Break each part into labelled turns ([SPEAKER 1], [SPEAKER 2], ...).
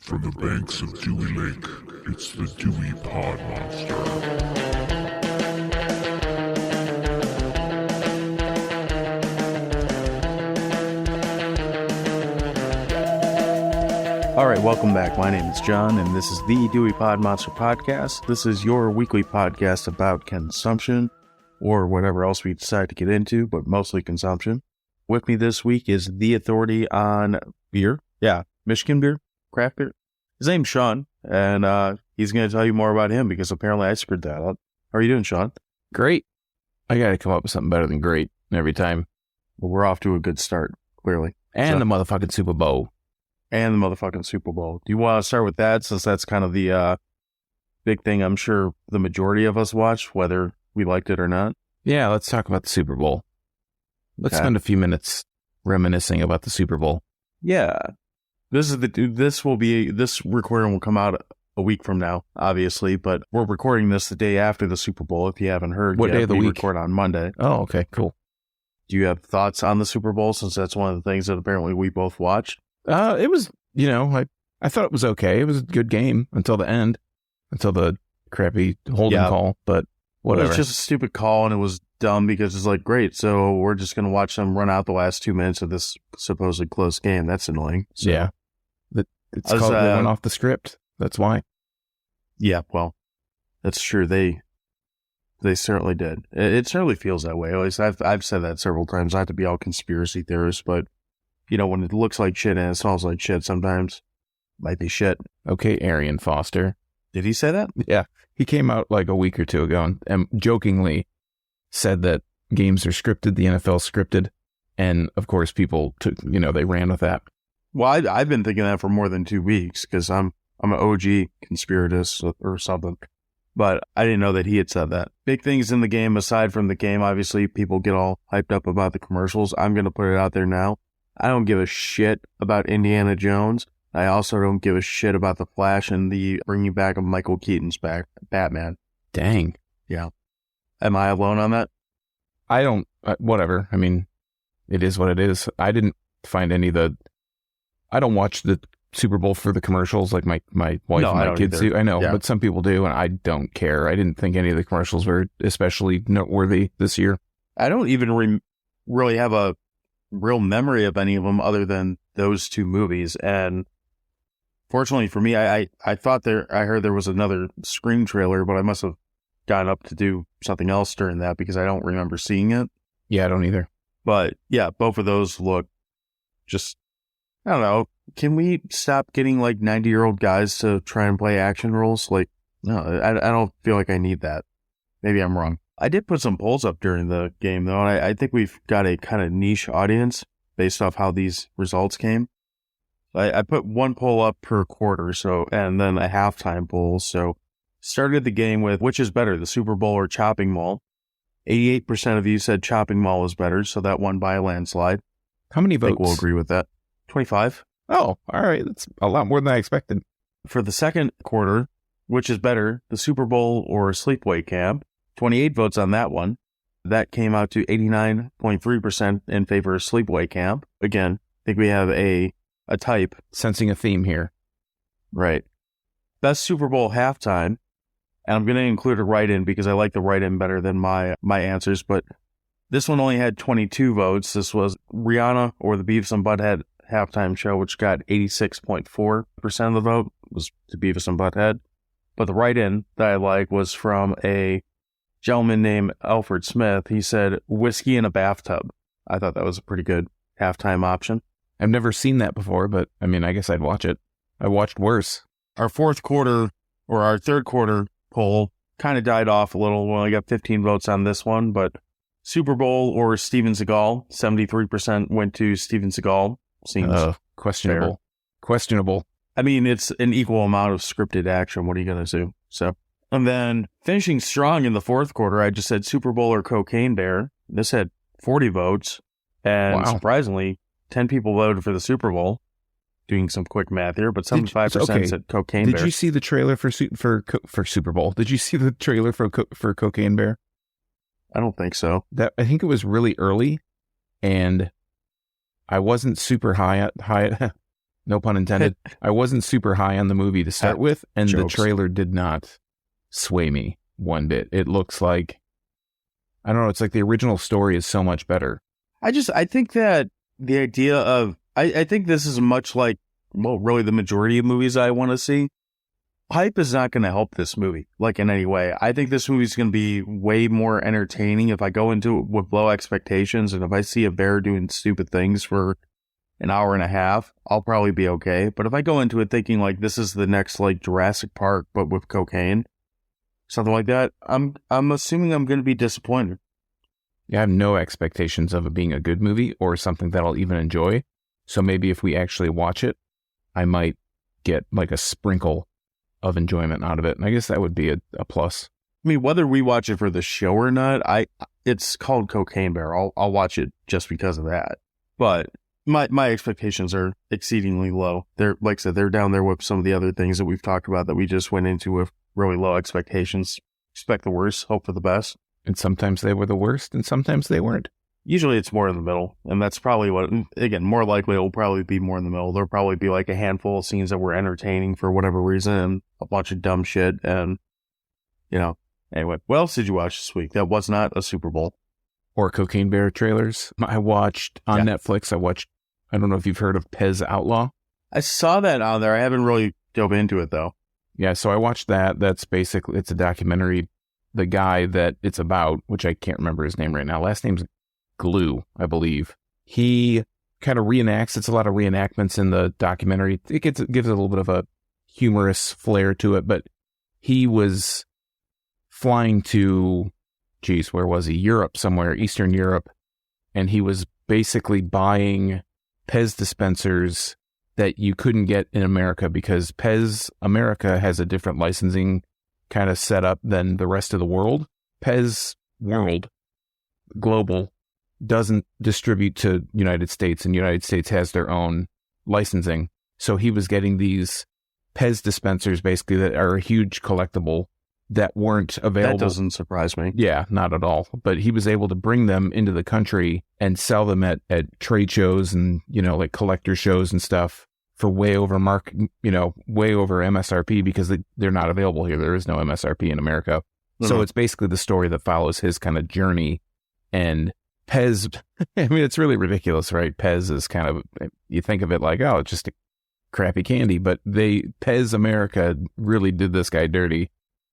[SPEAKER 1] From the banks of Dewey Lake, it's the Dewey Pod Monster.
[SPEAKER 2] All right, welcome back. My name is John, and this is the Dewey Pod Monster Podcast. This is your weekly podcast about consumption, or whatever else we decide to get into, but mostly consumption. With me this week is the authority on beer. Yeah, Michigan beer, craft beer. His name's Sean, and he's going to tell you more about him because apparently I screwed that up. How are you doing, Sean?
[SPEAKER 3] Great. I got to come up with something better than great every time.
[SPEAKER 2] Well, we're off to a good start, clearly.
[SPEAKER 3] And the motherfucking Super Bowl.
[SPEAKER 2] And the motherfucking Super Bowl. Do you want to start with that, since that's kind of the big thing I'm sure the majority of us watched, whether we liked it or not?
[SPEAKER 3] Yeah, let's talk about the Super Bowl. Let's spend a few minutes reminiscing about the Super Bowl.
[SPEAKER 2] Yeah. This recording will come out a week from now, obviously, but we're recording this the day after the Super Bowl, if you haven't heard.
[SPEAKER 3] What day of the week?
[SPEAKER 2] We record on Monday.
[SPEAKER 3] Oh, okay, cool.
[SPEAKER 2] Do you have thoughts on the Super Bowl, since that's one of the things that apparently we both watched?
[SPEAKER 3] It was, I thought it was okay. It was a good game until the end, until the crappy holding call, but whatever.
[SPEAKER 2] It was just a stupid call, and it was dumb because it's like, great, so we're just going to watch them run out the last 2 minutes of this supposedly close game. That's annoying. So,
[SPEAKER 3] yeah. It's called they went off the script. That's why.
[SPEAKER 2] Yeah, well, that's true. They certainly did. It certainly feels that way. At least I've said that several times. Not to be all conspiracy theorists, but when it looks like shit and it smells like shit, sometimes it might be shit.
[SPEAKER 3] Okay, Arian Foster.
[SPEAKER 2] Did he say that?
[SPEAKER 3] Yeah. He came out like a week or two ago and jokingly said that games are scripted, the NFL scripted, and of course people took, they ran with that.
[SPEAKER 2] Well, I've been thinking that for more than 2 weeks because I'm an OG conspiratist or something, but I didn't know that he had said that. Big things in the game, aside from the game, obviously people get all hyped up about the commercials. I'm going to put it out there now. I don't give a shit about Indiana Jones. I also don't give a shit about The Flash and the bringing back of Michael Keaton's Batman.
[SPEAKER 3] Dang.
[SPEAKER 2] Yeah. Am I alone on that?
[SPEAKER 3] I don't, whatever. I mean, it is what it is. I didn't find I don't watch the Super Bowl for the commercials like my wife and my kids do. I know, but some people do, and I don't care. I didn't think any of the commercials were especially noteworthy this year. I don't even really have a real memory of any of them other than those two movies. And fortunately for me, I heard there was another Scream trailer, but I must have gone up to do something else during that because I don't remember seeing it. Yeah, I don't either.
[SPEAKER 2] But yeah, both of those look just, I don't know. Can we stop getting like 90-year-old guys to try and play action roles? Like, no, I don't feel like I need that. Maybe I'm wrong. I did put some polls up during the game, though, and I think we've got a kind of niche audience based off how these results came. I put one poll up per quarter, and then a halftime poll. So started the game with, which is better, the Super Bowl or Chopping Mall? 88% of you said Chopping Mall is better, so that won by a landslide.
[SPEAKER 3] How many votes?
[SPEAKER 2] I think we'll agree with that. 25.
[SPEAKER 3] Oh, all right. That's a lot more than I expected.
[SPEAKER 2] For the second quarter, which is better, the Super Bowl or Sleepaway Camp? 28 votes on that one. That came out to 89.3% in favor of Sleepaway Camp. Again, I think we have a type.
[SPEAKER 3] Sensing a theme here.
[SPEAKER 2] Right. Best Super Bowl halftime. And I'm going to include a write-in because I like the write-in better than my answers. But this one only had 22 votes. This was Rihanna or the Beavis and Butthead halftime show, which got 86.4% of the vote. It was to Beavis and Butthead. But the write-in that I like was from a gentleman named Alfred Smith. He said, whiskey in a bathtub. I thought that was a pretty good halftime option.
[SPEAKER 3] I've never seen that before, but I mean, I guess I'd watch it. I watched worse.
[SPEAKER 2] Our third quarter poll kind of died off a little. We only got 15 votes on this one, but Super Bowl or Steven Seagal, 73% went to Steven Seagal. Seems
[SPEAKER 3] questionable.
[SPEAKER 2] fair.
[SPEAKER 3] Questionable.
[SPEAKER 2] I mean, it's an equal amount of scripted action. What are you going to do? So, and then finishing strong in the fourth quarter, I just said Super Bowl or Cocaine Bear. This had 40 votes, and surprisingly, 10 people voted for the Super Bowl. Doing some quick math here, but 75% said Cocaine Bear.
[SPEAKER 3] Did you see the trailer for Super Bowl? Did you see the trailer for Cocaine Bear?
[SPEAKER 2] I don't think so.
[SPEAKER 3] I think it was really early, and I wasn't super high No pun intended. I wasn't super high on the movie to start with, and
[SPEAKER 2] Jokes.
[SPEAKER 3] The trailer did not sway me one bit. It looks like, I don't know, it's like the original story is so much better.
[SPEAKER 2] I think that the idea of, I think this is much like, well, really the majority of movies I want to see. Hype is not going to help this movie, like in any way. I think this movie is going to be way more entertaining if I go into it with low expectations, and if I see a bear doing stupid things for an hour and a half, I'll probably be okay. But if I go into it thinking like this is the next like Jurassic Park, but with cocaine, something like that, I'm assuming I'm going to be disappointed.
[SPEAKER 3] Yeah, I have no expectations of it being a good movie or something that I'll even enjoy. So maybe if we actually watch it, I might get like a sprinkle of enjoyment out of it. And I guess that would be a plus.
[SPEAKER 2] I mean, whether we watch it for the show or not, it's called Cocaine Bear. I'll watch it just because of that. But my expectations are exceedingly low. They're, like I said, they're down there with some of the other things that we've talked about that we just went into with really low expectations. Expect the worst, hope for the best.
[SPEAKER 3] And sometimes they were the worst, and sometimes they weren't.
[SPEAKER 2] Usually it's more in the middle, and that's probably what, again, more likely it will probably be more in the middle. There'll probably be like a handful of scenes that were entertaining for whatever reason, and a bunch of dumb shit, and, you know. Anyway, what else did you watch this week that was not a Super Bowl?
[SPEAKER 3] Or Cocaine Bear trailers. I watched on Netflix, I don't know if you've heard of Pez Outlaw.
[SPEAKER 2] I saw that on there. I haven't really dove into it, though.
[SPEAKER 3] Yeah, so I watched that. That's basically, it's a documentary. The guy that it's about, which I can't remember his name right now. Last name's Glue, I believe. He kind of reenacts. It's a lot of reenactments in the documentary. It gives it a little bit of a humorous flair to it, but he was flying to, where was he? Europe somewhere, Eastern Europe. And he was basically buying Pez dispensers that you couldn't get in America because Pez America has a different licensing kind of setup than the rest of the world. Pez World Global doesn't distribute to United States, and United States has their own licensing. So he was getting these Pez dispensers basically that are a huge collectible that weren't available.
[SPEAKER 2] That doesn't surprise me.
[SPEAKER 3] Yeah, not at all. But he was able to bring them into the country and sell them at trade shows and, like collector shows and stuff for way over way over MSRP because they're not available here. There is no MSRP in America. Mm-hmm. So it's basically the story that follows his kind of journey. And Pez, I mean, it's really ridiculous, right? Pez is kind of, you think of it like, oh, it's just a crappy candy, but Pez America really did this guy dirty.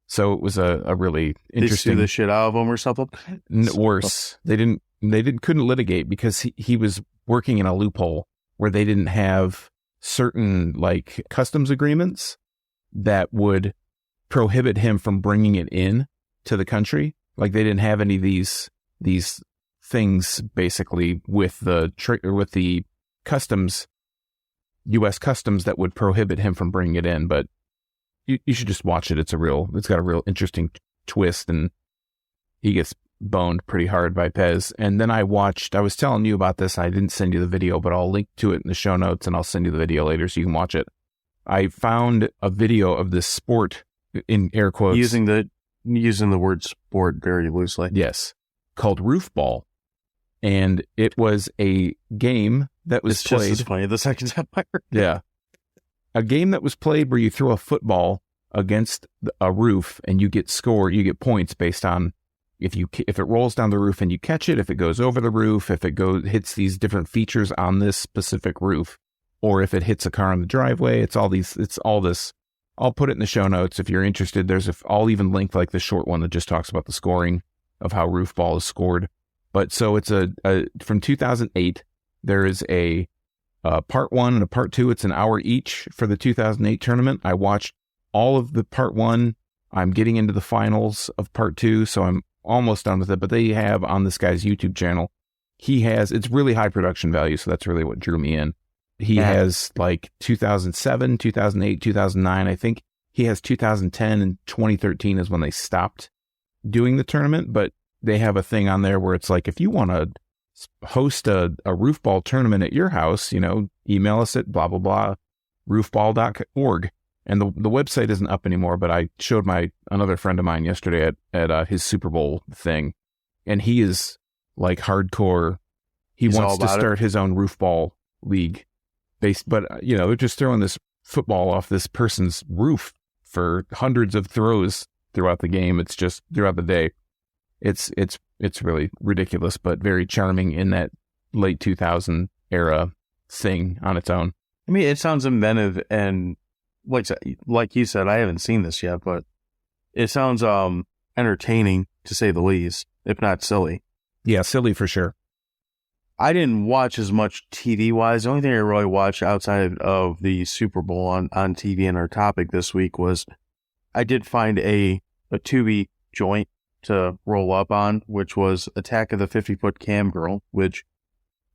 [SPEAKER 3] So it was a really interesting.
[SPEAKER 2] They sue the shit out of him or something?
[SPEAKER 3] Worse. They couldn't litigate because he was working in a loophole where they didn't have certain like customs agreements that would prohibit him from bringing it in to the country. Like they didn't have any of these things basically with the customs, U.S. customs that would prohibit him from bringing it in. But you should just watch it. It's got a real interesting twist, and he gets boned pretty hard by Pez. And then I was telling you about this. I didn't send you the video, but I'll link to it in the show notes, and I'll send you the video later so you can watch it. I found a video of this sport, in air quotes,
[SPEAKER 2] using the word sport very loosely.
[SPEAKER 3] Yes, called Roofball, and it was a game that was played.
[SPEAKER 2] Just as funny the second time I heard it.
[SPEAKER 3] Yeah, a game that was played where you throw a football against a roof and you get points based on if it rolls down the roof and you catch it, if it goes over the roof, if it hits these different features on this specific roof, or if it hits a car on the driveway. It's all this. I'll put it in the show notes if you're interested. I'll even link like the short one that just talks about the scoring of how Roofball is scored. But so it's from 2008. There is a part 1 and a part 2. It's an hour each for the 2008 tournament. I watched all of the part 1. I'm getting into the finals of part 2, so I'm almost done with it. But they have on this guy's YouTube channel, it's really high production value, so that's really what drew me in. He has like 2007, 2008, 2009. I think he has 2010 and 2013 is when they stopped doing the tournament. But they have a thing on there where it's like, if you want to host a roofball tournament at your house, email us at blah, blah, blah, roofball.org. And the website isn't up anymore, but I showed another friend of mine yesterday at his Super Bowl thing. And he is like hardcore. He wants to start his own roofball league. they're just throwing this football off this person's roof for hundreds of throws throughout the game. It's just throughout the day. It's really ridiculous, but very charming in that late 2000 era thing on its own.
[SPEAKER 2] I mean, it sounds inventive, and like you said, I haven't seen this yet, but it sounds entertaining to say the least, if not silly.
[SPEAKER 3] Yeah, silly for sure.
[SPEAKER 2] I didn't watch as much TV-wise. The only thing I really watched outside of the Super Bowl on TV and our topic this week was I did find a Tubi joint to roll up on, which was Attack of the 50-Foot Cam Girl, which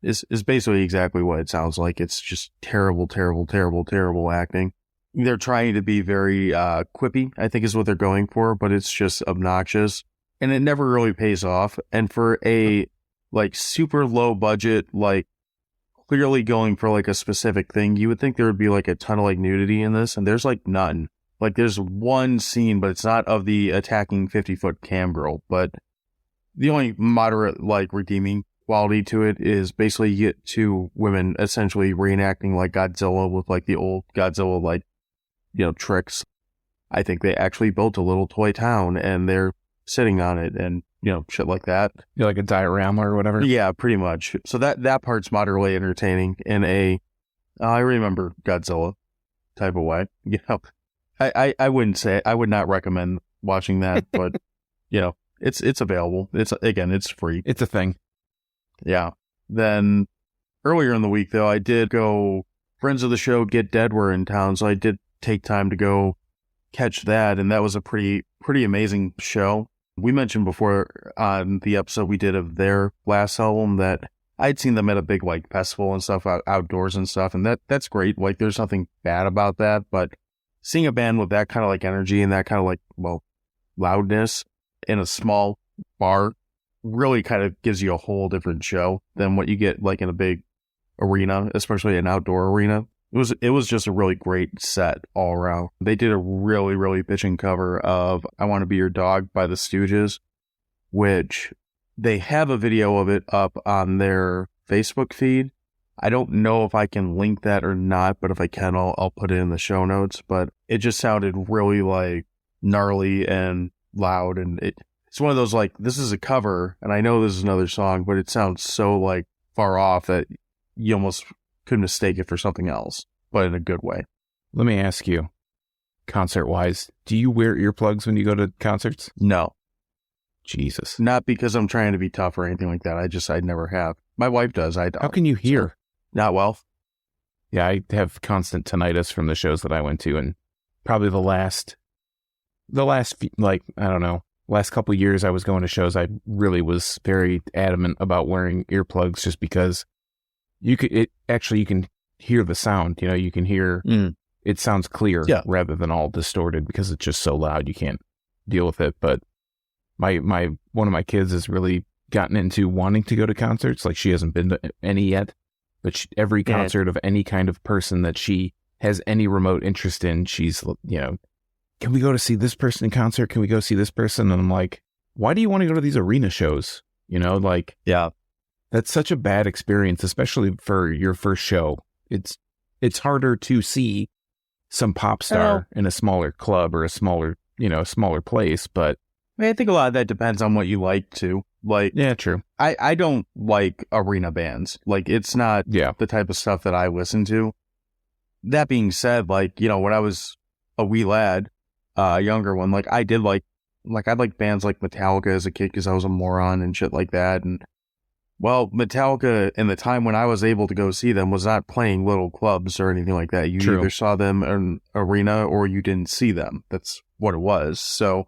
[SPEAKER 2] is basically exactly what it sounds like. It's just terrible, terrible, terrible, terrible acting. They're trying to be very quippy, I think is what they're going for, but it's just obnoxious. And it never really pays off. And for a super low budget, clearly going for a specific thing, you would think there would be a ton of nudity in this, and there's none. There's one scene, but it's not of the attacking 50-foot cam girl. But the only moderate redeeming quality to it is basically you get two women essentially reenacting Godzilla with the old Godzilla tricks. I think they actually built a little toy town and they're sitting on it and shit like that.
[SPEAKER 3] Yeah, like a diorama or whatever.
[SPEAKER 2] Yeah, pretty much. So that part's moderately entertaining in a I remember Godzilla type of way. I wouldn't say, I would not recommend watching that, but it's available. It's free.
[SPEAKER 3] It's a thing.
[SPEAKER 2] Yeah. Then earlier in the week though, I did go, friends of the show Get Dead were in town, so I did take time to go catch that, and that was a pretty amazing show. We mentioned before on the episode we did of their last album that I'd seen them at a big festival and stuff outdoors and stuff, and that's great. There's nothing bad about that, but seeing a band with that kind of energy and that kind of loudness in a small bar really kind of gives you a whole different show than what you get in a big arena, especially an outdoor arena. It was just a really great set all around. They did a really, really bitchin' cover of I Want to Be Your Dog by the Stooges, which they have a video of it up on their Facebook feed. I don't know if I can link that or not, but if I can, I'll put it in the show notes. But it just sounded really gnarly and loud, and it's one of those this is a cover, and I know this is another song, but it sounds so far off that you almost could mistake it for something else, but in a good way.
[SPEAKER 3] Let me ask you, concert-wise, do you wear earplugs when you go to concerts?
[SPEAKER 2] No.
[SPEAKER 3] Jesus.
[SPEAKER 2] Not because I'm trying to be tough or anything like that. I never have. My wife does. I don't.
[SPEAKER 3] How can you hear?
[SPEAKER 2] So, not well.
[SPEAKER 3] Yeah, I have constant tinnitus from the shows that I went to, and probably the last I don't know, last couple of years I was going to shows, I really was very adamant about wearing earplugs just because you can hear the sound, you can hear, it sounds clear rather than all distorted because it's just so loud you can't deal with it. But one of my kids has really gotten into wanting to go to concerts. She hasn't been to any yet, but every concert of any kind of person that she has any remote interest in, she's, can we go to see this person in concert? Can we go see this person? And I'm like, why do you want to go to these arena shows?
[SPEAKER 2] Yeah.
[SPEAKER 3] That's such a bad experience, especially for your first show. It's harder to see some pop star in a smaller club or a smaller place, but
[SPEAKER 2] I think a lot of that depends on what you like too.
[SPEAKER 3] Yeah, true.
[SPEAKER 2] I don't like arena bands. It's not the type of stuff that I listen to. That being said, when I was a wee lad, a younger one, I did I liked bands like Metallica as a kid because I was a moron and shit like that. And well, Metallica in the time when I was able to go see them was not playing little clubs or anything like that. You either saw them in an arena or you didn't see them. That's what it was. So,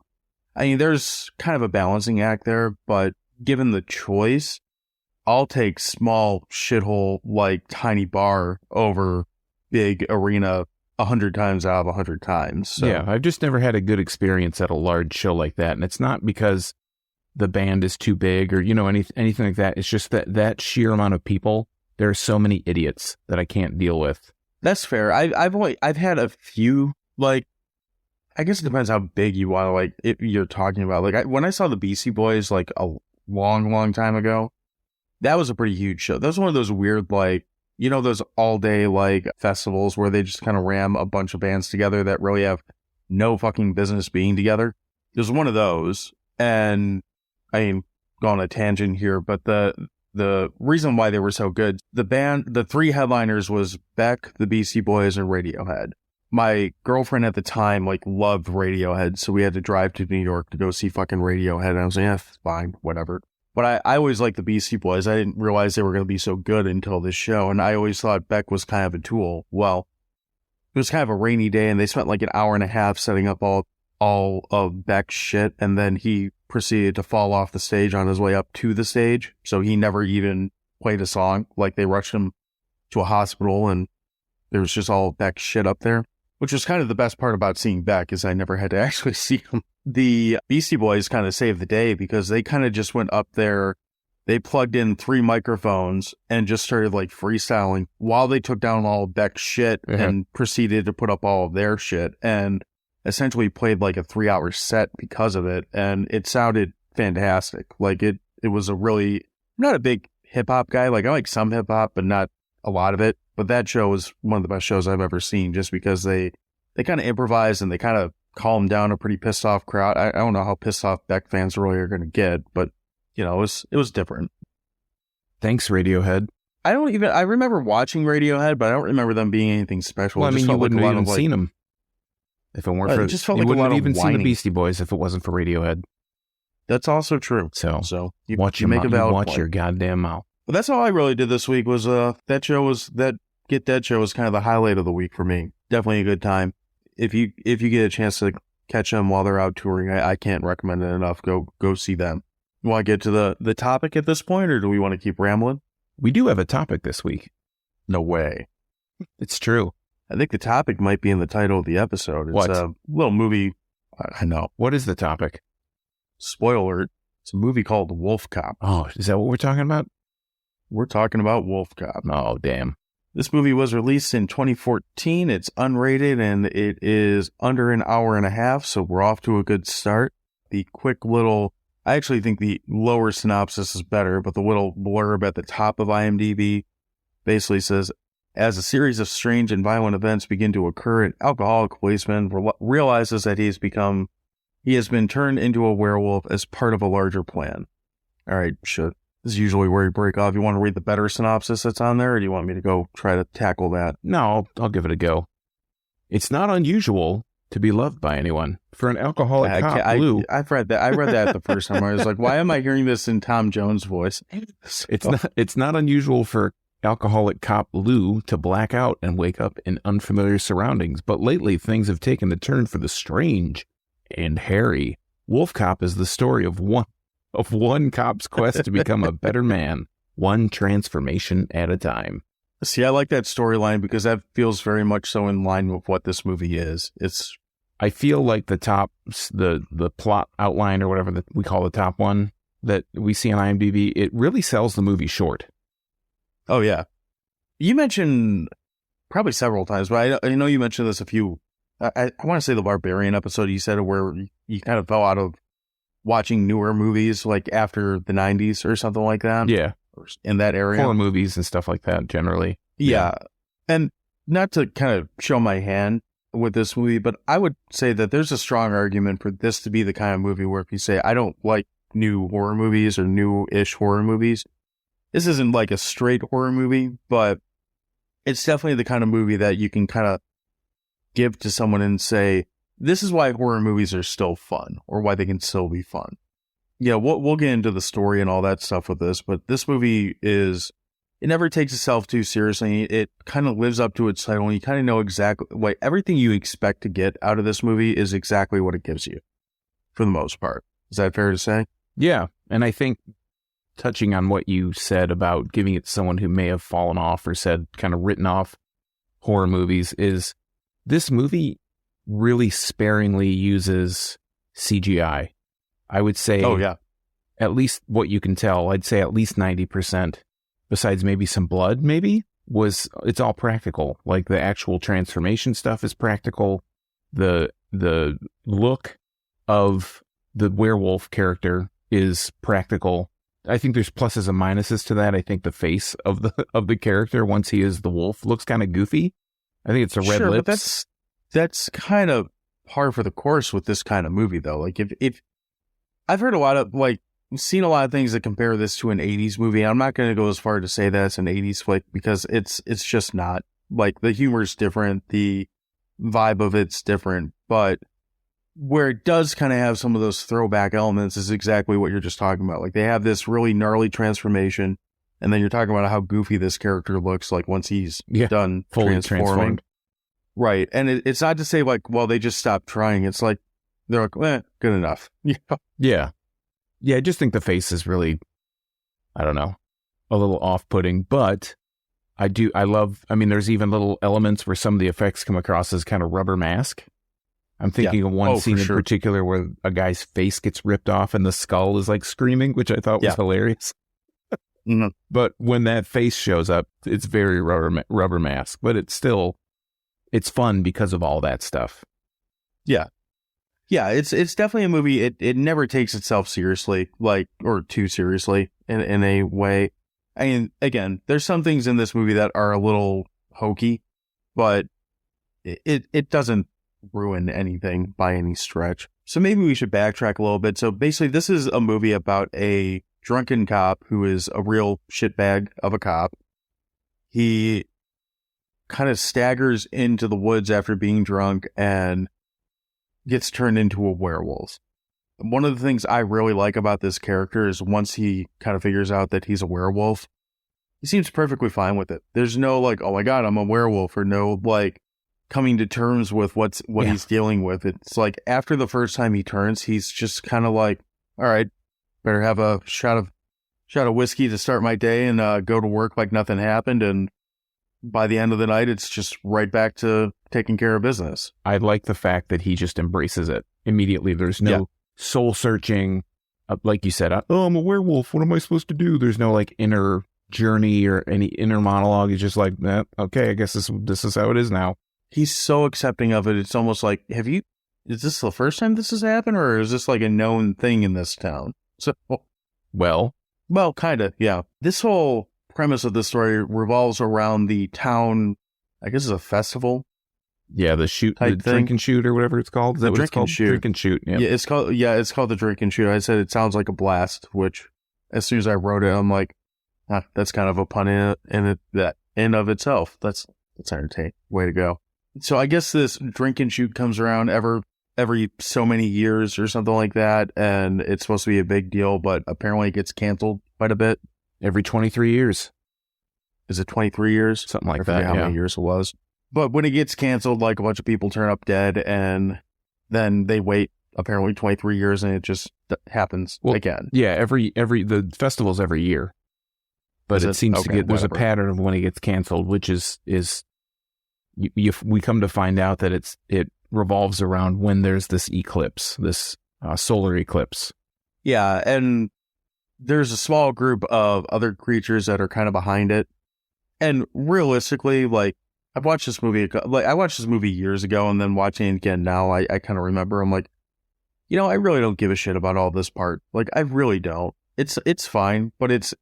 [SPEAKER 2] I mean, there's kind of a balancing act there, but given the choice, I'll take small shithole tiny bar over big arena 100 times out of 100 times. So.
[SPEAKER 3] Yeah, I've just never had a good experience at a large show like that. And it's not because the band is too big or, anything like that. It's just that sheer amount of people, there are so many idiots that I can't deal with.
[SPEAKER 2] That's fair. I've had a few, I guess it depends how big you want to, if you're talking about. When I saw the Beastie Boys, a long, long time ago, that was a pretty huge show. That was one of those weird, You know those all-day, like, festivals where they just kind of ram a bunch of bands together that really have no fucking business being together? There's one of those, and I mean, go on a tangent here, but the reason why they were so good, the 3 headliners was Beck, the Beastie Boys, and Radiohead. My girlfriend at the time, like, loved Radiohead, so we had to drive to New York to go see fucking Radiohead, and I was like, yeah, fine, whatever. But I always liked the Beastie Boys. I didn't realize they were going to be so good until this show, and I always thought Beck was kind of a tool. Well, it was kind of a rainy day, and they spent like an hour and a half setting up all of Beck's shit, and then he proceeded to fall off the stage on his way up to the stage, so he never even played a song. Like, they rushed him to a hospital, and there was just all Beck's shit up there, which was kind of the best part about seeing Beck, is I never had to actually see him. The Beastie Boys kind of saved the day because they kind of just went up there, they plugged in 3 microphones and just started like freestyling while they took down all Beck's shit and proceeded to put up all of their shit, and essentially played like a 3-hour set because of it, and it sounded fantastic. Like, it was a really, I'm not a big hip-hop guy, like I like some hip-hop, but not a lot of it, but that show was one of the best shows I've ever seen, just because they kind of improvise and they kind of calm down a pretty pissed off crowd. I don't know how pissed off Beck fans really are going to get, but you know, it was different.
[SPEAKER 3] Thanks, Radiohead.
[SPEAKER 2] I remember watching Radiohead, but I don't remember them being anything special.
[SPEAKER 3] Well, I mean, you wouldn't have even seen them if it weren't for.
[SPEAKER 2] It just felt like
[SPEAKER 3] you wouldn't
[SPEAKER 2] a lot
[SPEAKER 3] have even
[SPEAKER 2] of
[SPEAKER 3] seen the
[SPEAKER 2] whining.
[SPEAKER 3] Beastie Boys if it wasn't for Radiohead.
[SPEAKER 2] That's also true.
[SPEAKER 3] So
[SPEAKER 2] you
[SPEAKER 3] watch
[SPEAKER 2] make a valid
[SPEAKER 3] watch
[SPEAKER 2] point.
[SPEAKER 3] your goddamn mouth.
[SPEAKER 2] But that's all I really did this week. Was that Get Dead show was kind of the highlight of the week for me. Definitely a good time. If you get a chance to catch them while they're out touring, I can't recommend it enough. Go see them. You want to get to the topic at this point, or do we want to keep rambling?
[SPEAKER 3] We do have a topic this week.
[SPEAKER 2] No way.
[SPEAKER 3] It's true.
[SPEAKER 2] I think the topic might be in the title of the episode. It's
[SPEAKER 3] What?
[SPEAKER 2] a little movie. I know.
[SPEAKER 3] What is the topic?
[SPEAKER 2] Spoiler alert. It's a movie called Wolfcop.
[SPEAKER 3] Oh, is that what we're talking about?
[SPEAKER 2] We're talking about Wolfcop.
[SPEAKER 3] Oh, damn.
[SPEAKER 2] This movie was released in 2014. It's unrated, and it is under an hour and a half, so we're off to a good start. The quick little... I actually think the lower synopsis is better, but the little blurb at the top of IMDb basically says, as a series of strange and violent events begin to occur, an alcoholic policeman realizes that he has been turned into a werewolf as part of a larger plan. All right, shit. This is usually where you break off. You want to read the better synopsis that's on there, or do you want me to go try to tackle that?
[SPEAKER 3] No, I'll give it a go. It's not unusual to be loved by anyone. For an alcoholic cop, Lou...
[SPEAKER 2] I've read that. I read that the first time. I was like, why am I hearing this in Tom Jones' voice?
[SPEAKER 3] It's not unusual for alcoholic cop Lou to black out and wake up in unfamiliar surroundings, but lately things have taken the turn for the strange and hairy. Wolfcop is the story of one cop's quest to become a better man, one transformation at a time.
[SPEAKER 2] See, I like that storyline because that feels very much so in line with what this movie is.
[SPEAKER 3] I feel like the plot outline or whatever that we call the top one that we see on IMDb, it really sells the movie short.
[SPEAKER 2] Oh, yeah. You mentioned probably several times, but I know you mentioned this a few. I want to say the Barbarian episode you said where you kind of fell out of watching newer movies like after the 90s or something like that.
[SPEAKER 3] Yeah.
[SPEAKER 2] In that area.
[SPEAKER 3] Horror movies and stuff like that generally.
[SPEAKER 2] Yeah. And not to kind of show my hand with this movie, but I would say that there's a strong argument for this to be the kind of movie where if you say, I don't like new horror movies or new-ish horror movies, this isn't like a straight horror movie, but it's definitely the kind of movie that you can kind of give to someone and say, this is why horror movies are still fun, or why they can still be fun. Yeah, we'll get into the story and all that stuff with this, but this movie it never takes itself too seriously. It kind of lives up to its title, and you kind of know exactly, like, everything you expect to get out of this movie is exactly what it gives you, for the most part. Is that fair to say?
[SPEAKER 3] Yeah, and I think touching on what you said about giving it to someone who may have fallen off or said kind of written off horror movies is this movie really sparingly uses CGI. I would say, at least what you can tell, I'd say at least 90%, besides maybe some blood, it's all practical. Like the actual transformation stuff is practical. The look of the werewolf character is practical. I think there's pluses and minuses to that. I think the face of the character once he is the wolf looks kind of goofy. I think it's the red lips.
[SPEAKER 2] But that's kind of par for the course with this kind of movie, though. Like if I've heard a lot of seen a lot of things that compare this to an 80s movie. I'm not going to go as far to say that it's an 80s flick because it's just not. Like, the humor's different, the vibe of it's different, but where it does kind of have some of those throwback elements is exactly what you're just talking about. Like, they have this really gnarly transformation, and then you're talking about how goofy this character looks like once he's done fully transforming. Right. And it's not to say they just stopped trying. It's like, they're like, good enough.
[SPEAKER 3] Yeah. Yeah, I just think the face is really, I don't know, a little off-putting, but there's even little elements where some of the effects come across as kind of rubber mask. I'm thinking of one scene in particular where a guy's face gets ripped off and the skull is like screaming, which I thought was hilarious.
[SPEAKER 2] Mm-hmm.
[SPEAKER 3] But when that face shows up, it's very rubber mask, but it's fun because of all that stuff.
[SPEAKER 2] Yeah. Yeah, it's definitely a movie. It never takes itself seriously, or too seriously in a way. I mean, again, there's some things in this movie that are a little hokey, but it doesn't ruin anything by any stretch. So maybe we should backtrack a little bit. So basically, this is a movie about a drunken cop who is a real shitbag of a cop. He kind of staggers into the woods after being drunk and gets turned into a werewolf. One of the things I really like about this character is once he kind of figures out that he's a werewolf, he seems perfectly fine with it. There's no oh my God, I'm a werewolf, or no coming to terms with what he's dealing with. It's like after the first time he turns, he's just kind of like, all right, better have a shot of whiskey to start my day and go to work like nothing happened. And by the end of the night, it's just right back to taking care of business.
[SPEAKER 3] I like the fact that he just embraces it immediately. There's no soul searching, like you said, I'm a werewolf. What am I supposed to do? There's no inner journey or any inner monologue. He's just like, okay, I guess this is how it is now.
[SPEAKER 2] He's so accepting of it. It's almost like, is this the first time this has happened, or is this like a known thing in this town? So, well, kind of, yeah. This whole premise of the story revolves around the town. I guess it's a festival.
[SPEAKER 3] Yeah, the drink and shoot or whatever it's called. Is that what it's called? Drink and shoot. Yeah.
[SPEAKER 2] It's called the drink and shoot. I said it sounds like a blast, which as soon as I wrote it, I'm like, that's kind of a pun in it that in of itself. That's entertaining. Way to go. So I guess this drink and shoot comes around every so many years or something like that, and it's supposed to be a big deal, but apparently it gets canceled quite a bit.
[SPEAKER 3] Every 23 years.
[SPEAKER 2] Is it 23 years?
[SPEAKER 3] Something like that,
[SPEAKER 2] I forget how many years it was. But when it gets canceled, a bunch of people turn up dead, and then they wait apparently 23 years, and it just happens again.
[SPEAKER 3] Yeah, the festival's every year. But it seems to get, there's a pattern of when it gets canceled, which is we come to find out that it revolves around when there's this eclipse, this solar eclipse.
[SPEAKER 2] Yeah, and there's a small group of other creatures that are kind of behind it. And realistically, I watched this movie years ago, and then watching it again now, I kind of remember, I'm like, I really don't give a shit about all this part. I really don't. It's fine, but it's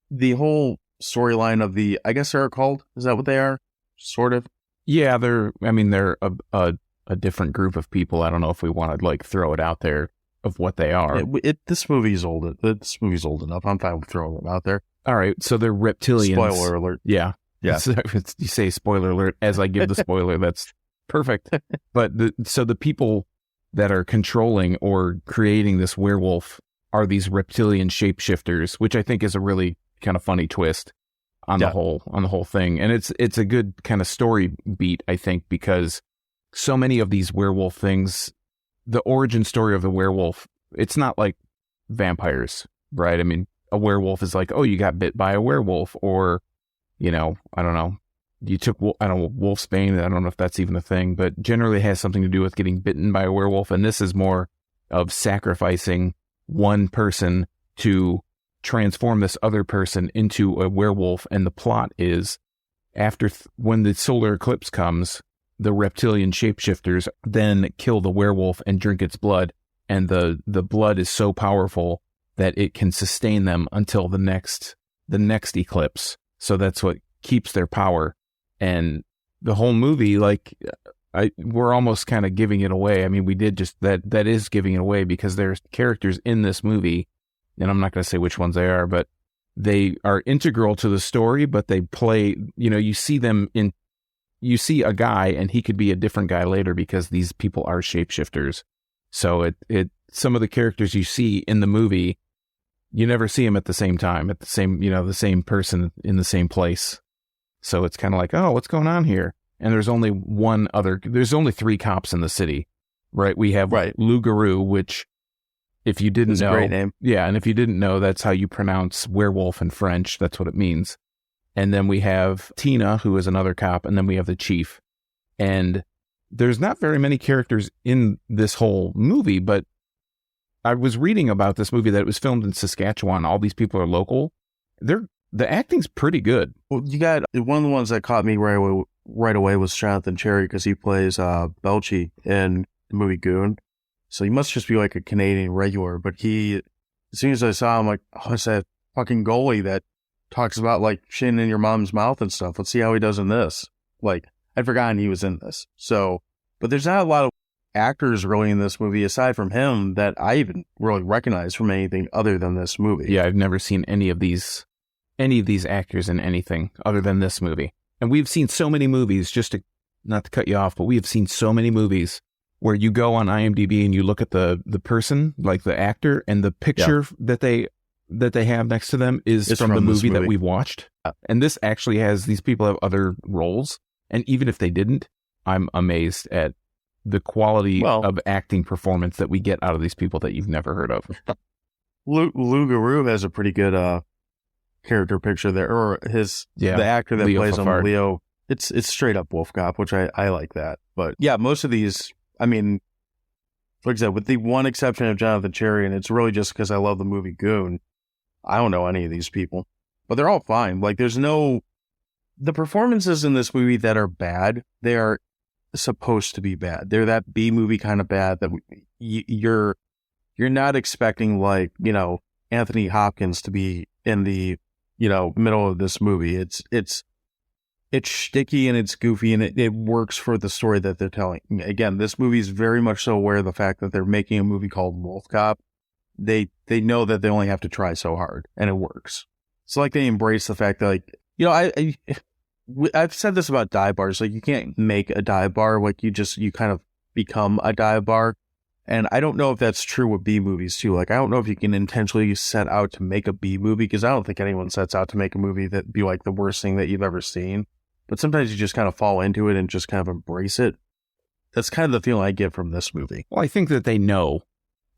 [SPEAKER 2] the whole storyline of I guess they're called, is that what they are? Sort of.
[SPEAKER 3] Yeah, they're a different group of people. I don't know if we want to throw it out there of what they are.
[SPEAKER 2] This movie's old. This movie's old enough. I'm fine with throwing it out there.
[SPEAKER 3] All right, so they're reptilians.
[SPEAKER 2] Spoiler alert.
[SPEAKER 3] Yeah. So you say spoiler alert as I give the spoiler. That's perfect. But so the people that are controlling or creating this werewolf are these reptilian shapeshifters, which I think is a really kind of funny twist on the whole thing. And it's a good kind of story beat, I think, because so many of these werewolf things, the origin story of the werewolf, it's not like vampires, right? I mean, a werewolf is like, oh, you got bit by a werewolf, or, I don't know, you took, wolfsbane. I don't know if that's even a thing, but generally it has something to do with getting bitten by a werewolf. And this is more of sacrificing one person to transform this other person into a werewolf. And the plot is when the solar eclipse comes, the reptilian shapeshifters then kill the werewolf and drink its blood. And the blood is so powerful that it can sustain them until the next eclipse. So that's what keeps their power. And the whole movie, like, we're almost kind of giving it away. I mean, we did just that is giving it away, because there's characters in this movie, and I'm not going to say which ones they are, but they are integral to the story, but they play, you see them you see a guy and he could be a different guy later, because these people are shapeshifters. So some of the characters you see in the movie, you never see them at the same time, at the same, the same person in the same place. So it's kind of like, oh, what's going on here? And there's only there's only 3 cops in the city, right? We have Lou Garou, which, if you didn't know,
[SPEAKER 2] great name.
[SPEAKER 3] Yeah. And if you didn't know, that's how you pronounce werewolf in French. That's what it means. And then we have Tina, who is another cop. And then we have the chief. And there's not very many characters in this whole movie, but I was reading about this movie that it was filmed in Saskatchewan. All these people are local. The acting's pretty good.
[SPEAKER 2] Well, you got one of the ones that caught me right away was Jonathan Cherry, because he plays Belchy in the movie Goon. So he must just be like a Canadian regular. But as soon as I saw him, like, oh, it's that fucking goalie that talks about like shitting in your mom's mouth and stuff. Let's see how he does in this. Like, I'd forgotten he was in this. So, but there's not a lot of actors really in this movie aside from him that I even really recognize from anything other than this movie.
[SPEAKER 3] Yeah, I've never seen any of these actors in anything other than this movie. And we've seen so many movies, not to cut you off, but we have seen so many movies where you go on IMDb and you look at the person, like the actor, and the picture that they have next to them is from the movie that we've watched. And this actually these people have other roles. And even if they didn't, I'm amazed at the quality of acting performance that we get out of these people that you've never heard of.
[SPEAKER 2] Lou Garou has a pretty good character picture there, or the actor that plays him, Leo. It's straight up Wolfcop, which I like that. But yeah, most of these, I mean, like I said, with the one exception of Jonathan Cherry, and it's really just because I love the movie Goon, I don't know any of these people, but they're all fine. Like, the performances in this movie that are bad, they are supposed to be bad. They're that B movie kind of bad that you're not expecting, like, Anthony Hopkins to be in the middle of this movie. It's shticky and it's goofy, and it works for the story that they're telling. Again, this movie is very much so aware of the fact that they're making a movie called Wolfcop. They know that they only have to try so hard, and it works. It's like they embrace the fact that, like, I've said this about dive bars. Like, you can't make a dive bar. Like, you kind of become a dive bar. And I don't know if that's true with B movies too. Like, I don't know if you can intentionally set out to make a B movie, because I don't think anyone sets out to make a movie that'd be like the worst thing that you've ever seen. But sometimes you just kind of fall into it and just kind of embrace it. That's kind of the feeling I get from this movie.
[SPEAKER 3] Well, I think that they know,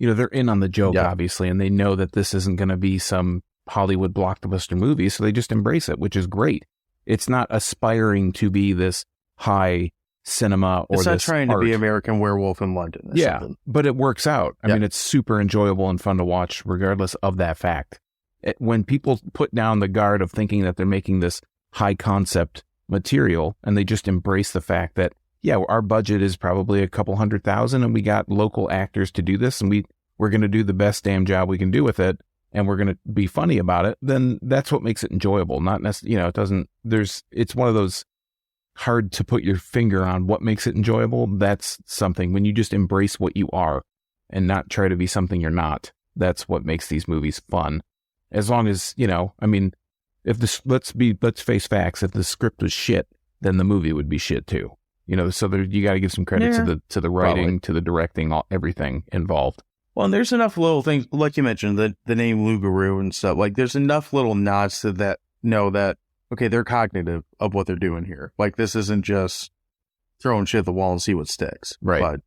[SPEAKER 3] they're in on the joke, obviously, and they know that this isn't going to be some Hollywood blockbuster movie, so they just embrace it, which is great. It's not aspiring to be this high cinema or
[SPEAKER 2] it's not trying to be American Werewolf in London.
[SPEAKER 3] Yeah,
[SPEAKER 2] something.
[SPEAKER 3] But it works out. I mean, it's super enjoyable and fun to watch, regardless of that fact. When people put down the guard of thinking that they're making this high concept material, and they just embrace the fact that, our budget is probably a couple $100,000, and we got local actors to do this, and we're going to do the best damn job we can do with it, and we're going to be funny about it, then that's what makes it enjoyable. Not necessarily, it's one of those hard to put your finger on what makes it enjoyable. That's something when you just embrace what you are and not try to be something you're not. That's what makes these movies fun. As long as, let's face facts. If the script was shit, then the movie would be shit too. So you got to give some credit to the writing, to the directing, everything involved.
[SPEAKER 2] Well, and there's enough little things, like you mentioned, the name Lou Garou and stuff. Like, there's enough little nods to that, that, okay, they're cognitive of what they're doing here. Like, this isn't just throwing shit at the wall and see what sticks.
[SPEAKER 3] Right.
[SPEAKER 2] But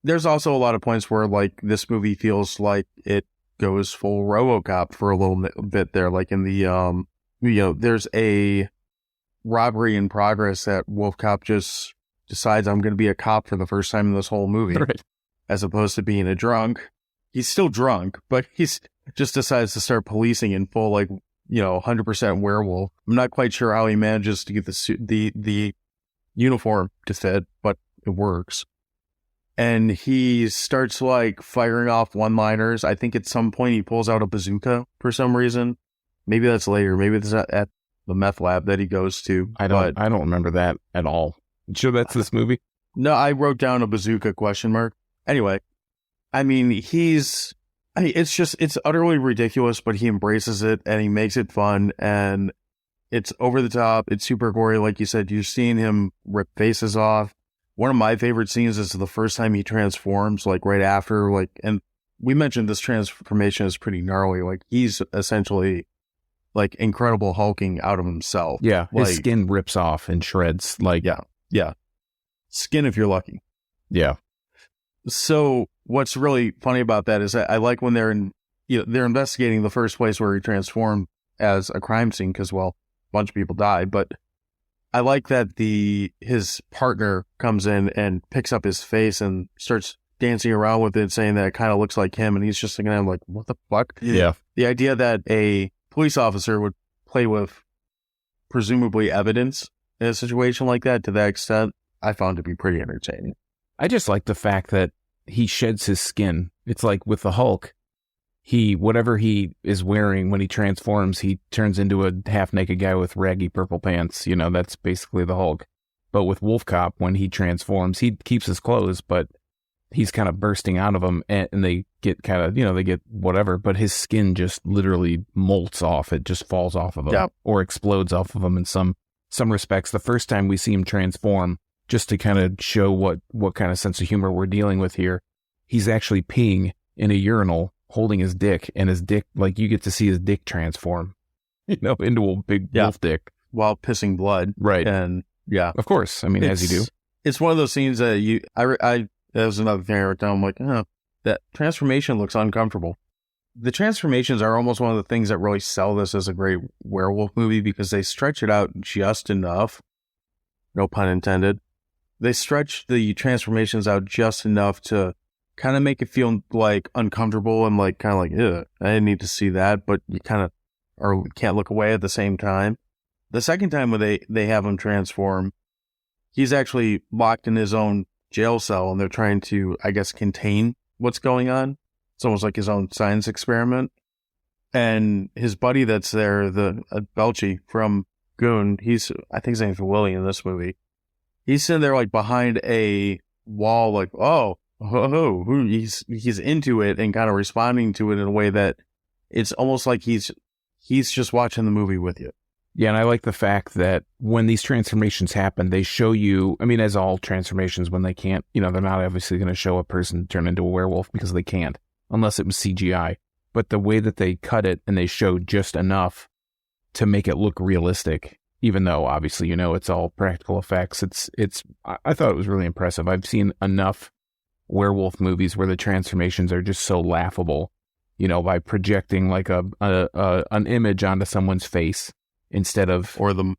[SPEAKER 2] there's also a lot of points where, like, this movie feels like it goes full RoboCop for a little bit there. Like, in the, there's a robbery in progress that Wolfcop just decides, I'm going to be a cop for the first time in this whole movie.
[SPEAKER 3] Right.
[SPEAKER 2] As opposed to being a drunk. He's still drunk, but he's just decides to start policing in full, like, 100% werewolf. I'm not quite sure how he manages to get the uniform to fit, but it works. and he starts like firing off one-liners. I think at some point he pulls out a bazooka for some reason. Maybe that's later. Maybe it's at the meth lab that he goes to.
[SPEAKER 3] I don't remember that at all. You sure that's this movie?
[SPEAKER 2] No, I wrote down a bazooka ? Anyway, I mean, it's utterly ridiculous, but he embraces it and he makes it fun, and it's over the top. It's super gory. Like you said, you've seen him rip faces off. One of my favorite scenes is the first time he transforms, like right after, like, and we mentioned this transformation is pretty gnarly. Like, he's essentially like Incredible Hulking out of himself.
[SPEAKER 3] Yeah.
[SPEAKER 2] Like,
[SPEAKER 3] his skin rips off and shreds. Like,
[SPEAKER 2] yeah. Skin if you're lucky.
[SPEAKER 3] Yeah.
[SPEAKER 2] So what's really funny about that is I like when they're investigating the first place where he transformed as a crime scene, because, well, a bunch of people died, but I like that his partner comes in and picks up his face and starts dancing around with it, saying that it kind of looks like him, and he's just looking at him like, what the fuck?
[SPEAKER 3] Yeah.
[SPEAKER 2] The idea that a police officer would play with presumably evidence in a situation like that to that extent, I found to be pretty entertaining.
[SPEAKER 3] I just like the fact that he sheds his skin. It's like with the Hulk, whatever he is wearing when he transforms, he turns into a half-naked guy with raggy purple pants. You know, that's basically the Hulk. But with Wolfcop, when he transforms, he keeps his clothes, but he's kind of bursting out of them, and they get kind of, they get whatever, but his skin just literally molts off. It just falls off of him or explodes off of him in some respects. The first time we see him transform, just to kind of show what kind of sense of humor we're dealing with here, he's actually peeing in a urinal, holding his dick, and his dick, like, you get to see his dick transform, into a big wolf dick.
[SPEAKER 2] While pissing blood.
[SPEAKER 3] Right.
[SPEAKER 2] And, yeah.
[SPEAKER 3] Of course. I mean, as you do.
[SPEAKER 2] It's one of those scenes that that was another thing I wrote down. I'm like, that transformation looks uncomfortable. The transformations are almost one of the things that really sell this as a great werewolf movie, because they stretch it out just enough. No pun intended. They stretch the transformations out just enough to kind of make it feel like uncomfortable and like kind of like, ugh, I didn't need to see that, but you kind of can't look away at the same time. The second time when they have him transform, he's actually locked in his own jail cell, and they're trying to, I guess, contain what's going on. It's almost like his own science experiment. And his buddy that's there, the Belchy from Goon, I think his name's Willie in this movie. He's sitting there like behind a wall, like, he's into it and kind of responding to it in a way that it's almost like he's just watching the movie with you.
[SPEAKER 3] Yeah, and I like the fact that when these transformations happen, they show you, I mean, as all transformations, when they can't, they're not obviously going to show a person turn into a werewolf, because they can't, unless it was CGI. But the way that they cut it and they show just enough to make it look realistic, even though obviously, it's all practical effects. I thought it was really impressive. I've seen enough werewolf movies where the transformations are just so laughable, by projecting like an image onto someone's face instead of,
[SPEAKER 2] or the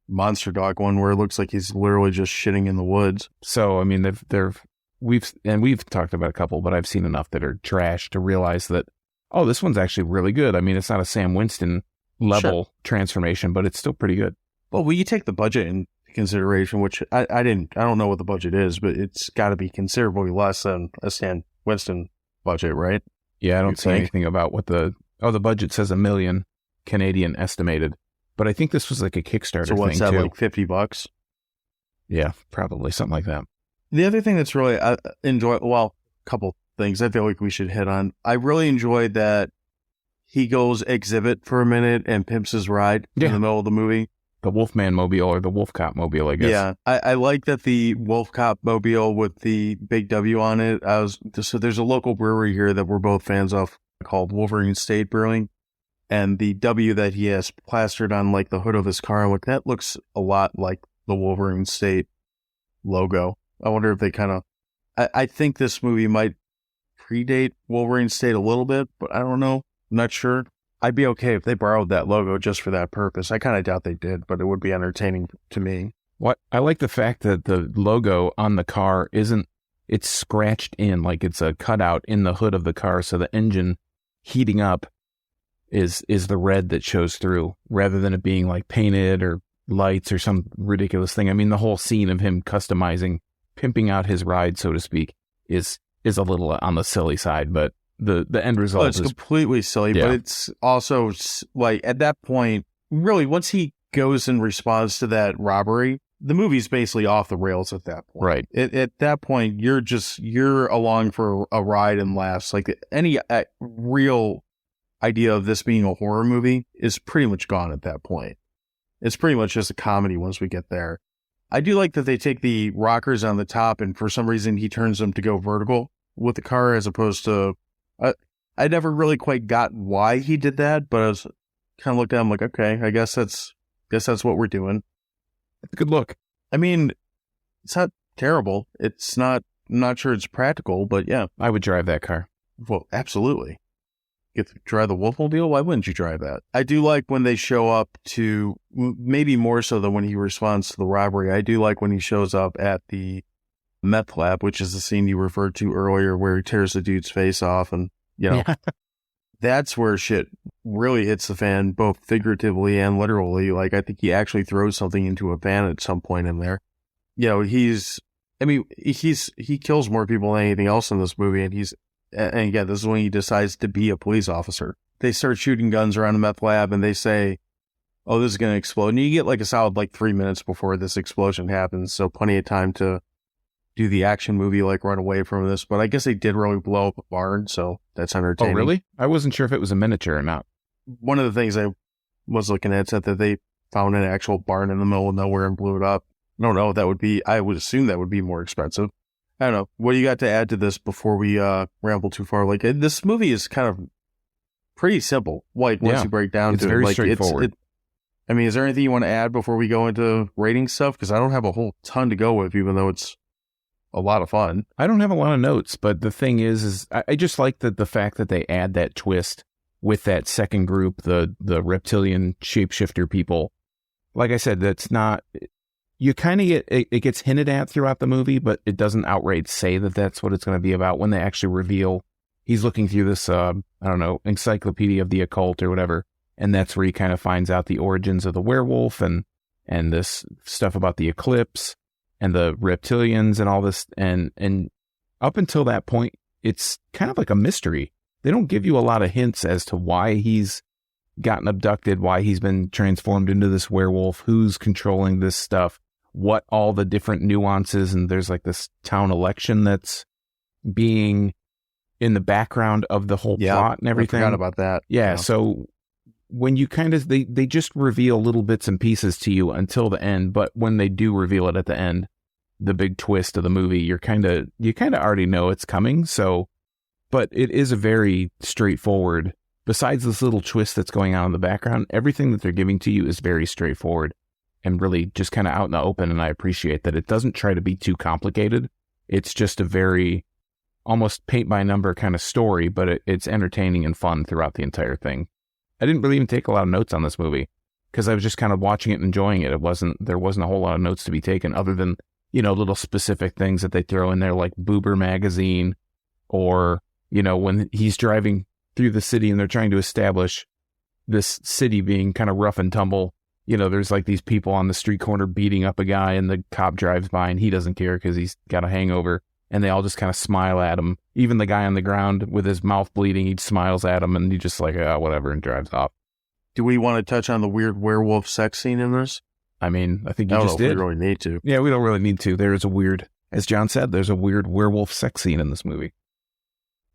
[SPEAKER 2] monster dog one where it looks like he's literally just shitting in the woods.
[SPEAKER 3] So, I mean, we've talked about a couple, but I've seen enough that are trash to realize that, oh, this one's actually really good. I mean, it's not a Sam Winston level transformation, but it's still pretty good.
[SPEAKER 2] Well, you take the budget into consideration, which I don't know what the budget is, but it's got to be considerably less than a Sam Winston budget, right?
[SPEAKER 3] Yeah, I don't see anything about what the budget says $1 million Canadian estimated, but I think this was like a Kickstarter thing too. So what's that,
[SPEAKER 2] like $50?
[SPEAKER 3] Yeah, probably something like that.
[SPEAKER 2] The other thing that's really a couple things I feel like we should hit on. I really enjoyed that he goes exhibit for a minute and pimps his ride in the middle of the movie.
[SPEAKER 3] The Wolfman mobile or the Wolfcop mobile, I guess.
[SPEAKER 2] Yeah, I like that the Wolfcop mobile with the big W on it. So there's a local brewery here that we're both fans of called Wolverine State Brewing, and the W that he has plastered on like the hood of his car, like that looks a lot like the Wolverine State logo. I wonder if they kind of. I think this movie might predate Wolverine State a little bit, but I don't know. I'm not sure. I'd be okay if they borrowed that logo just for that purpose. I kind of doubt they did, but it would be entertaining to me.
[SPEAKER 3] What I like the fact that the logo on the car it's scratched in, like it's a cutout in the hood of the car, so the engine heating up is the red that shows through, rather than it being like painted or lights or some ridiculous thing. I mean, the whole scene of him customizing, pimping out his ride, so to speak, is a little on the silly side, but the end result
[SPEAKER 2] is completely silly, but it's also like at that point, really, once he goes in response to that robbery, the movie's basically off the rails at that point.
[SPEAKER 3] Right.
[SPEAKER 2] At that point, you're along for a ride and laughs. Like any real idea of this being a horror movie is pretty much gone at that point. It's pretty much just a comedy once we get there. I do like that they take the rockers on the top and for some reason he turns them to go vertical with the car as opposed to... I never really quite got why he did that, but I was kind of looked at him like, okay, I guess that's what we're doing.
[SPEAKER 3] It's a good look.
[SPEAKER 2] I mean, it's not terrible. It's not... I'm not sure it's practical, but yeah.
[SPEAKER 3] I would drive that car.
[SPEAKER 2] Well, absolutely. Get to drive the Wolfmobile? Why wouldn't you drive that? I do like when they show up to, maybe more so than when he responds to the robbery, I do like when he shows up at the meth lab, which is the scene you referred to earlier where he tears the dude's face off and, that's where shit really hits the fan, both figuratively and literally. Like, I think he actually throws something into a van at some point in there. He kills more people than anything else in this movie, and again, this is when he decides to be a police officer. They start shooting guns around the meth lab and they say, oh, this is going to explode. And you get like a solid 3 minutes before this explosion happens. So plenty of time to do the action movie, run away from this. But I guess they did really blow up a barn. So that's entertaining.
[SPEAKER 3] Oh, really? I wasn't sure if it was a miniature or not.
[SPEAKER 2] One of the things I was looking at said that they found an actual barn in the middle of nowhere and blew it up. I don't know. I would assume that would be more expensive. I don't know. What do you got to add to this before we ramble too far? This movie is kind of pretty simple. Once you break down
[SPEAKER 3] it's
[SPEAKER 2] to
[SPEAKER 3] very
[SPEAKER 2] it,
[SPEAKER 3] straightforward.
[SPEAKER 2] Is there anything you want to add before we go into rating stuff? Because I don't have a whole ton to go with, even though it's a lot of fun.
[SPEAKER 3] I don't have a lot of notes, but the thing is I just like the fact that they add that twist with that second group, the reptilian shapeshifter people. Like I said, that's not... You kind of get, it gets hinted at throughout the movie, but it doesn't outright say that that's what it's going to be about when they actually reveal he's looking through this, encyclopedia of the occult or whatever. And that's where he kind of finds out the origins of the werewolf and this stuff about the eclipse and the reptilians and all this. And up until that point, it's kind of like a mystery. They don't give you a lot of hints as to why he's gotten abducted, why he's been transformed into this werewolf, who's controlling this stuff, what all the different nuances, and there's this town election that's being in the background of the whole plot and everything.
[SPEAKER 2] I forgot about that.
[SPEAKER 3] Yeah, so when you they just reveal little bits and pieces to you until the end, but when they do reveal it at the end, the big twist of the movie, you kind of already know it's coming. So, but it is a very straightforward, besides this little twist that's going on in the background, everything that they're giving to you is very straightforward and really just kind of out in the open. And I appreciate that it doesn't try to be too complicated. It's just a very almost paint by number kind of story, but it's entertaining and fun throughout the entire thing. I didn't really even take a lot of notes on this movie because I was just kind of watching it and enjoying it. There wasn't a whole lot of notes to be taken other than, little specific things that they throw in there like Boober magazine or, when he's driving through the city and they're trying to establish this city being kind of rough and tumble. There's these people on the street corner beating up a guy and the cop drives by and he doesn't care because he's got a hangover and they all just kind of smile at him. Even the guy on the ground with his mouth bleeding, he smiles at him and he just whatever and drives off.
[SPEAKER 2] Do we want to touch on the weird werewolf sex scene in this?
[SPEAKER 3] I think you just did.
[SPEAKER 2] We really need to.
[SPEAKER 3] Yeah, we don't really need to. There is a weird, as John said, there's a weird werewolf sex scene in this movie.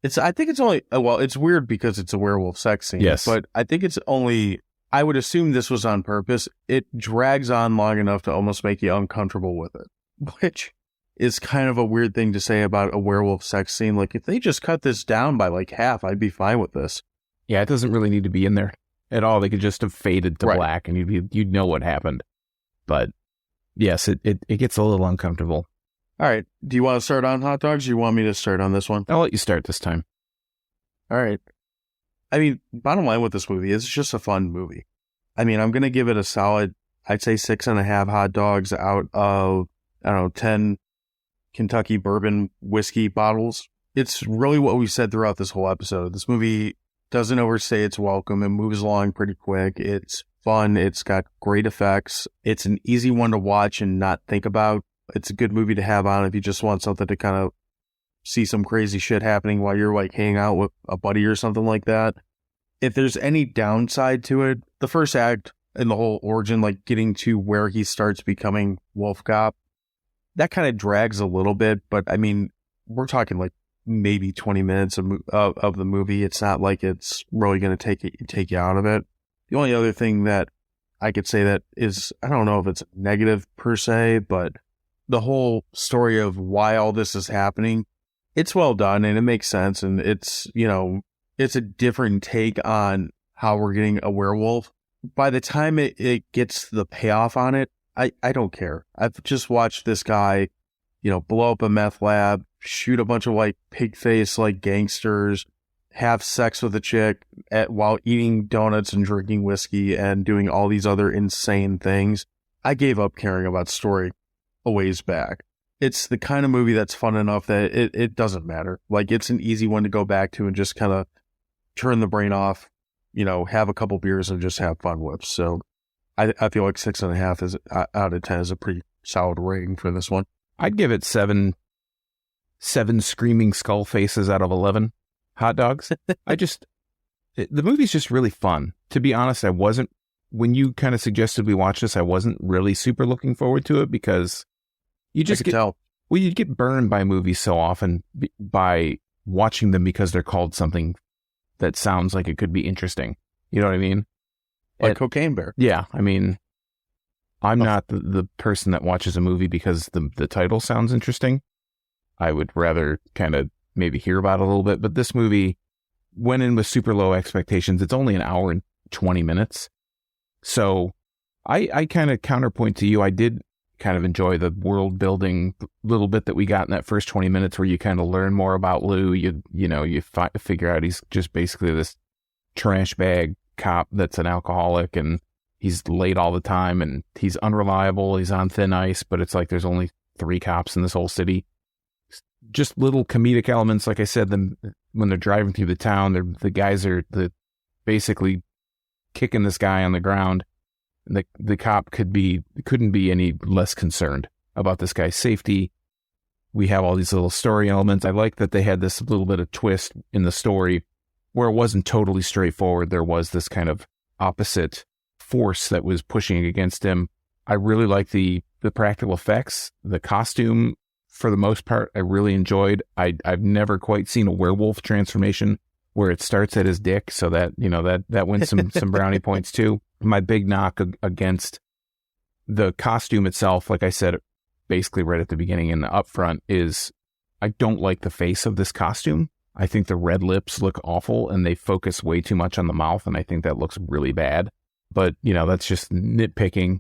[SPEAKER 2] I think it's only, it's weird because it's a werewolf sex scene.
[SPEAKER 3] Yes.
[SPEAKER 2] But I think it's only, I would assume this was on purpose. It drags on long enough to almost make you uncomfortable with it, which is kind of a weird thing to say about a werewolf sex scene. If they just cut this down by half, I'd be fine with this.
[SPEAKER 3] Yeah, it doesn't really need to be in there at all. They could just have faded to black and you'd know what happened. But yes, it gets a little uncomfortable.
[SPEAKER 2] All right. Do you want to start on hot dogs or do you want me to start on this one?
[SPEAKER 3] I'll let you start this time.
[SPEAKER 2] All right. Bottom line with this movie is it's just a fun movie. I'm going to give it a solid, I'd say 6.5 hot dogs out of, 10 Kentucky bourbon whiskey bottles. It's really what we said throughout this whole episode. This movie doesn't overstay its welcome. It moves along pretty quick. It's fun. It's got great effects. It's an easy one to watch and not think about. It's a good movie to have on if you just want something to kind of see some crazy shit happening while you're like hanging out with a buddy or something like that. If there's any downside to it, the first act and the whole origin, like getting to where he starts becoming Wolfcop, that kind of drags a little bit. But I mean, we're talking like maybe 20 minutes of the movie. It's not like it's really going to take you out of it. The only other thing that I could say that is, I don't know if it's negative per se, but the whole story of why all this is happening, it's well done and it makes sense. And it's, you know, it's a different take on how we're getting a werewolf. By the time it gets the payoff on it, I don't care. I've just watched this guy, you know, blow up a meth lab, shoot a bunch of like pig face like gangsters, have sex with a chick while eating donuts and drinking whiskey and doing all these other insane things. I gave up caring about story a ways back. It's the kind of movie that's fun enough that it doesn't matter. Like, it's an easy one to go back to and just kind of turn the brain off, you know, have a couple beers and just have fun with. So I feel like 6.5 out of 10 is a pretty solid rating for this one.
[SPEAKER 3] I'd give it seven screaming skull faces out of 11 hot dogs. The movie's just really fun. To be honest, when you kind of suggested we watch this, I wasn't really super looking forward to it because you just tell. Well, you get burned by movies so often by watching them because they're called something that sounds like it could be interesting. You know what I mean?
[SPEAKER 2] Like Cocaine Bear.
[SPEAKER 3] Yeah. I mean, I'm not the person that watches a movie because the title sounds interesting. I would rather kind of maybe hear about it a little bit. But this movie went in with super low expectations. It's only an hour and 20 minutes. So I kind of counterpoint to you. I did kind of enjoy the world building little bit that we got in that first 20 minutes where you kind of learn more about Lou. You figure out he's just basically this trash bag cop that's an alcoholic and he's late all the time and he's unreliable. He's on thin ice, but it's like there's only 3 cops in this whole city. Just little comedic elements. Like I said, when they're driving through the town, the guys are basically kicking this guy on the ground. The cop couldn't be any less concerned about this guy's safety. We have all these little story elements. I like that they had this little bit of twist in the story where it wasn't totally straightforward. There was this kind of opposite force that was pushing against him. I really like the practical effects, the costume. For the most part, I really enjoyed. I've never quite seen a werewolf transformation where it starts at his dick, so that wins some brownie points too. My big knock against the costume itself, like I said, basically right at the beginning and the upfront, is I don't like the face of this costume. I think the red lips look awful and they focus way too much on the mouth, and I think that looks really bad. But, that's just nitpicking.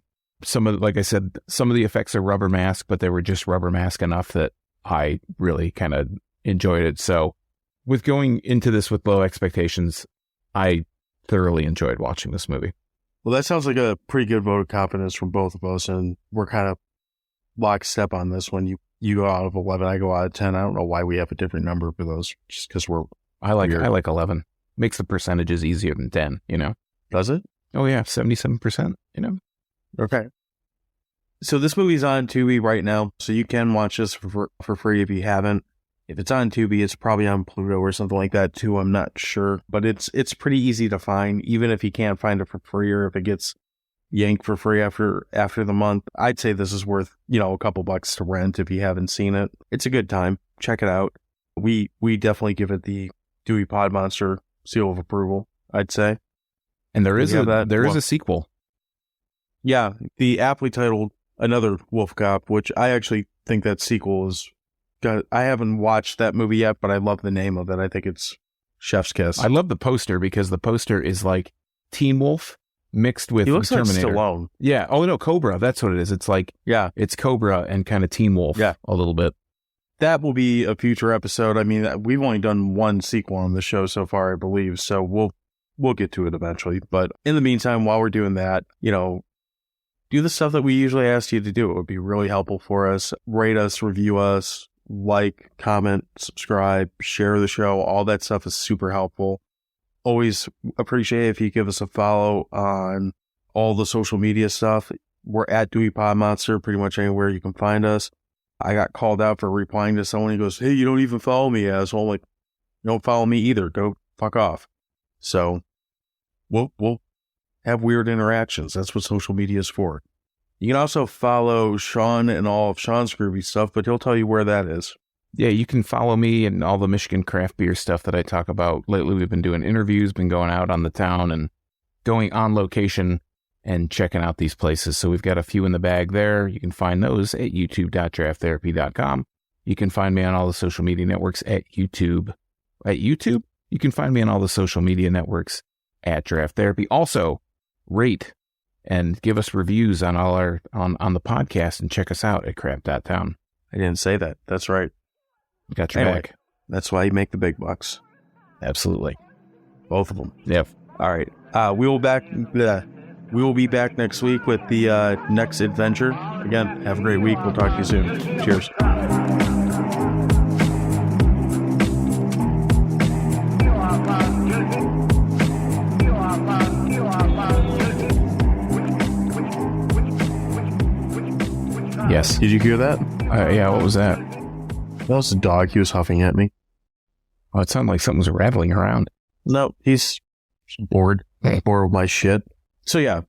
[SPEAKER 3] Like I said, some of the effects are rubber mask, but they were just rubber mask enough that I really kind of enjoyed it. So with going into this with low expectations, I thoroughly enjoyed watching this movie.
[SPEAKER 2] Well, that sounds like a pretty good vote of confidence from both of us, and we're kind of lockstep on this one. You go out of 11, I go out of 10. I don't know why we have a different number for those, just because
[SPEAKER 3] I like 11. Makes the percentages easier than 10,
[SPEAKER 2] Does it?
[SPEAKER 3] Oh yeah, 77%,
[SPEAKER 2] Okay. So this movie's on Tubi right now, so you can watch this for free if you haven't. If it's on Tubi, it's probably on Pluto or something like that too. I'm not sure, but it's pretty easy to find, even if you can't find it for free or if it gets yanked for free after the month. I'd say this is worth, a couple bucks to rent if you haven't seen it. It's a good time. Check it out. We definitely give it the Dewey Pod Monster seal of approval, I'd say.
[SPEAKER 3] And there is a sequel.
[SPEAKER 2] Yeah, the aptly titled Another Wolfcop, which I actually think that sequel is good. I haven't watched that movie yet, but I love the name of it. I think it's chef's kiss.
[SPEAKER 3] I love the poster because the poster is like Teen Wolf mixed with Terminator.
[SPEAKER 2] Like Stallone.
[SPEAKER 3] Yeah. Oh no, Cobra. That's what it is. It's like, yeah, it's Cobra and kind of Teen Wolf. Yeah, a little bit.
[SPEAKER 2] That will be a future episode. I mean, we've only done one sequel on the show so far, I believe. So we'll get to it eventually. But in the meantime, while we're doing that, do the stuff that we usually ask you to do. It would be really helpful for us. Rate us, review us, like, comment, subscribe, share the show. All that stuff is super helpful. Always appreciate if you give us a follow on all the social media stuff. We're at Dewey Pod Monster, pretty much anywhere you can find us. I got called out for replying to someone. He goes, "Hey, you don't even follow me, asshole." I'm like, "You don't follow me either. Go fuck off." So we'll have weird interactions. That's what social media is for. You can also follow Sean and all of Sean's groovy stuff, but he'll tell you where that is.
[SPEAKER 3] Yeah, you can follow me and all the Michigan craft beer stuff that I talk about. Lately, we've been doing interviews, been going out on the town and going on location and checking out these places. So we've got a few in the bag there. You can find those at youtube.drafttherapy.com. You can find me on all the social media networks at YouTube. At YouTube, you can find me on all the social media networks at Draft Therapy. Also, rate and give us reviews on all our on the podcast and check us out at crap.town.
[SPEAKER 2] I didn't say that. That's right.
[SPEAKER 3] Got your back.
[SPEAKER 2] That's why you make the big bucks.
[SPEAKER 3] Absolutely.
[SPEAKER 2] Both of them.
[SPEAKER 3] Yep.
[SPEAKER 2] All right. We will be back next week with the next adventure. Again, have a great week. We'll talk to you soon. Cheers.
[SPEAKER 3] Yes.
[SPEAKER 2] Did you hear that?
[SPEAKER 3] Yeah, what was that?
[SPEAKER 2] That was a dog. He was huffing at me.
[SPEAKER 3] Oh, it sounded like something was rattling around.
[SPEAKER 2] No, he's bored. Bored with my shit. So yeah,